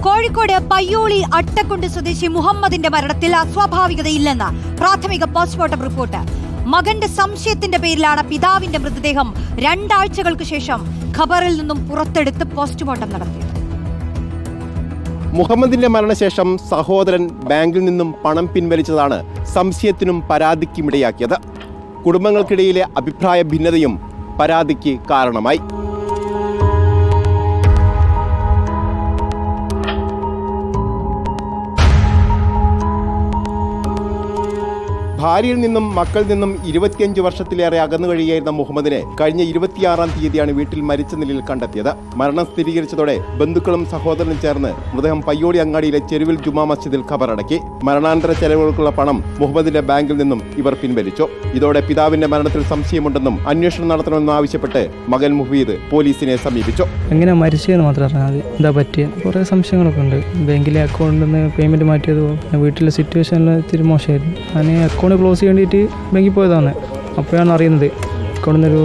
കോഴിക്കോട് പയ്യോളി അട്ടക്കുണ്ട് സ്വദേശി മുഹമ്മദിന്റെ മരണത്തിൽ അസ്വാഭാവികതയില്ലെന്ന് പ്രാഥമിക പോസ്റ്റ്മോർട്ടം റിപ്പോർട്ട്. മകന്റെ സംശയത്തിന്റെ പേരിലാണ് പിതാവിന്റെ മൃതദേഹം 2 ആഴ്ചകൾക്ക് ശേഷം ഖബറിൽ നിന്നും പുറത്തെടുത്ത് പോസ്റ്റ്മോർട്ടം നടത്തിയത്. മുഹമ്മദിന്റെ മരണശേഷം സഹോദരൻ ബാങ്കിൽ നിന്നും പണം പിൻവലിച്ചതാണ് സംശയത്തിനും പരാതിക്കുമിടയാക്കിയത്. കുടുംബങ്ങൾക്കിടയിലെ അഭിപ്രായ ഭിന്നതയും പരാതിക്ക് കാരണമായി. ഭാര്യയിൽ നിന്നും മക്കളിൽ നിന്നും 25 വർഷത്തിലേറെ അകന്നു കഴിയായിരുന്ന മുഹമ്മദിനെ കഴിഞ്ഞ 26-ാം തീയതിയാണ് വീട്ടിൽ മരിച്ച നിലയിൽ കണ്ടെത്തിയത്. മരണം സ്ഥിരീകരിച്ചതോടെ ബന്ധുക്കളും സഹോദരനും ചേർന്ന് മൃതദേഹം പയ്യോളി അങ്ങാടിയിലെ ചെരുവിൽ ജുമാ മസ്ജിദിൽ ഖബറടക്കി. മരണാനന്തര ചെലവുകൾക്കുള്ള പണം മുഹമ്മദിന്റെ ബാങ്കിൽ നിന്നും ഇവർ പിൻവലിച്ചു. ഇതോടെ പിതാവിന്റെ മരണത്തിൽ സംശയമുണ്ടെന്നും അന്വേഷണം നടത്തണമെന്നും ആവശ്യപ്പെട്ട് മകൻ മുഫീദ് പോലീസിനെ സമീപിച്ചു. എങ്ങനെ മരിച്ചതെന്ന് മാത്രം അറിയാം. എന്താ പറ്റിയ കുറേ സംശയങ്ങളൊക്കെ ഉണ്ട്. ബാങ്കിലെ അക്കൗണ്ടിൽ നിന്ന് പേയ്മെന്റ് മാറ്റിയതോ വീട്ടിലെ സിറ്റുവേഷനിൽ ഇത്തിരി മോശമായിരുന്നു. ഞാൻ അക്കൗണ്ട് ക്ലോസ് ചെയ്യേണ്ടിയിട്ട് ബാങ്കിൽ പോയതാണ്. അപ്പോഴാണ് അറിയുന്നത് അക്കൗണ്ടിൽ നിന്നൊരു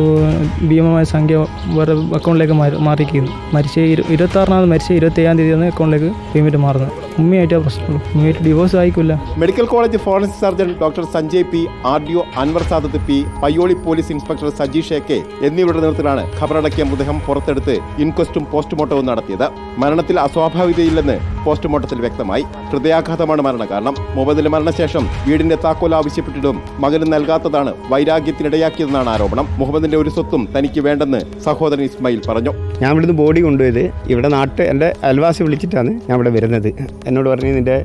ഭീമമായ സംഖ്യ വേറെ അക്കൗണ്ടിലേക്ക് മാറിയിരിക്കുന്നു. മരിച്ച 26-നാണ് മരിച്ച 27-ാം തീയതിയാണ് അക്കൗണ്ടിലേക്ക് പേയ്മെന്റ് മാറുന്നത്. ഉമ്മയായിട്ട് പ്രശ്നമുള്ളൂ. ഉമ്മയായിട്ട് ഡിവോഴ്സ് ആയിക്കില്ല. Medical college forensic surgeon doctor Sanjay P, RDO Anwar Sadath P, Payyoli police inspector Sajeesh AK എന്നിവരുടെ നേതൃത്വത്തിലാണ് ഖബറടക്കിയ മൃതദേഹം പുറത്തെടുത്ത് ഇൻക്വസ്റ്റും പോസ്റ്റ്മോർട്ടവും നടത്തിയത്. മരണത്തിൽ അസ്വാഭാവികതയില്ലെന്ന് പോസ്റ്റ്മോർട്ടത്തിൽ വ്യക്തമായി. ഹൃദയാഘാതമാണ് മരണകാരണം. മുഹമ്മദിന്റെ മരണശേഷം വീടിന്റെ താക്കോൽ ആവശ്യപ്പെട്ടിട്ടും മകന് നൽകാത്തതാണ് വൈരാഗ്യത്തിനിടയാക്കിയതെന്നാണ് ആരോപണം. മുഹമ്മദിന്റെ ഒരു സ്വത്തും തനിക്ക് വേണ്ടെന്ന് സഹോദരൻ ഇസ്മായിൽ പറഞ്ഞു. ഞാൻ ഇവിടുന്ന് ബോഡി കൊണ്ടുപോയത് ഇവിടെ എൻ്റെ അയൽവാസി വിളിച്ചിട്ടാണ് ഞാൻ ഇവിടെ വരുന്നത്. എന്നോട് പറഞ്ഞ് നിന്റെ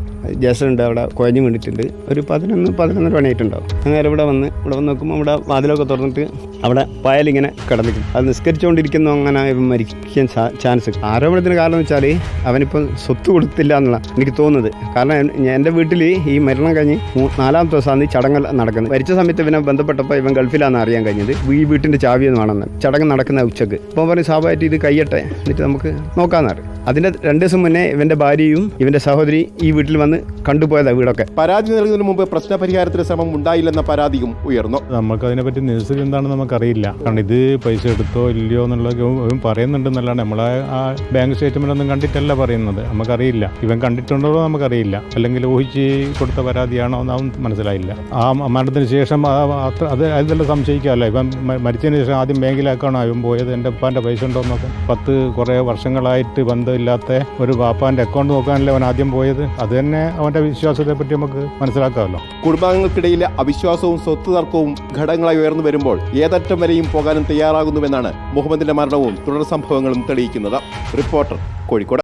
ജ്യേഷ്ഠനുണ്ട് അവിടെ കുഴഞ്ഞു വീണിട്ടുണ്ട്, ഒരു 11-11 മണിയായിട്ടുണ്ടാവും. അങ്ങനെ ഇവിടെ വന്ന് നോക്കുമ്പോൾ ഇവിടെ വാതിലൊക്കെ തുറന്നിട്ട് അവിടെ പായലിങ്ങനെ കിടന്നിരിക്കും. അത് നിസ്കരിച്ചുകൊണ്ടിരിക്കുന്നു. അങ്ങനെ മരിക്കാൻ ചാൻസ്. ആരോപണത്തിന് കാരണം എന്ന് വെച്ചാൽ അവനിപ്പം സ്വത്ത് കൊടുത്തില്ല എന്നുള്ള എനിക്ക് തോന്നുന്നത്. കാരണം എൻ്റെ വീട്ടിൽ ഈ മരണം കഴിഞ്ഞ് 4-ാമത്തെ ദിവസമാണ് ഈ ചടങ്ങ് നടക്കുന്നത്. മരിച്ച സമയത്ത് ഇവനെ ബന്ധപ്പെട്ടപ്പോൾ ഇവൻ ഗൾഫിലാണെന്ന് അറിയാൻ കഴിഞ്ഞത്. ഈ വീട്ടിൻ്റെ ചാവിയെന്ന് വേണമെന്ന് ചടങ്ങ് നടക്കുന്ന ഉച്ചക്ക്. അപ്പോൾ പറഞ്ഞ് സ്വാഭാവികമായിട്ട് ഇത് കഴിയട്ടെ, എന്നിട്ട് നമുക്ക് നോക്കാമെന്ന് പറയും. അതിൻ്റെ 2 ദിവസം മുന്നേ ഇവൻ്റെ ഭാര്യയും ഇവൻ്റെ സഹോദരി ഈ വീട്ടിൽ വന്ന് കണ്ടുപോയതാണ് വീടൊക്കെ. പരാതി നൽകുന്നതിന് മുമ്പ് പ്രശ്നപരിഹാരത്തിന് ശ്രമം ഉണ്ടായില്ലെന്ന പരാതിയും ഉയർന്നു. നമുക്ക് അതിനെപ്പറ്റി നിശ്ചയം എന്താണെന്ന് നമുക്കറിയില്ല. കാരണം ഇത് പൈസ എടുത്തോ ഇല്ലയോ എന്നുള്ളത് പറയുന്നുണ്ടെന്നല്ലാണ്ട് നമ്മളെ ആ ബാങ്ക് സ്റ്റേറ്റ്മെന്റ് ഒന്നും കണ്ടിട്ടല്ല പറയുന്നത്. നമുക്കറിയില്ല. ഇവൻ കണ്ടിട്ടുണ്ടോ നമുക്കറിയില്ല. അല്ലെങ്കിൽ ഊഹിച്ച് കൊടുത്ത പരാതിയാണോ എന്നതും മനസ്സിലായില്ല. ആ മരണത്തിന് ശേഷം അതെല്ലാം സംശയിക്കാമല്ലോ. ഇവൻ മരിച്ചതിന് ശേഷം ആദ്യം ബാങ്കിലേക്കാണോ ഇവൻ പോയത്? എൻ്റെ ഉപ്പാൻ്റെ പൈസ ഉണ്ടോ എന്നൊക്കെ കുറേ വർഷങ്ങളായിട്ട് ബന്ധമില്ലാത്ത ഒരു വാപ്പാൻ്റെ അക്കൗണ്ട് നോക്കാനല്ലേ അവൻ ആദ്യം പോയത്. അത് തന്നെ അവൻ്റെ വിശ്വാസത്തെ പറ്റി നമുക്ക് മനസ്സിലാക്കാമല്ലോ. കുടുംബാംഗങ്ങൾക്കിടയിലെ അവിശ്വാസവും സ്വത്ത് തർക്കവും ഘടകങ്ങളായി ഉയർന്നു വരുമ്പോൾ ഏതറ്റം വരെയും പോകാനും തയ്യാറാകുന്നുവെന്നാണ് മുഹമ്മദിന്റെ മരണവും തുടർ സംഭവങ്ങളും തെളിയിക്കുന്നത്. റിപ്പോർട്ടർ, കോഴിക്കോട്.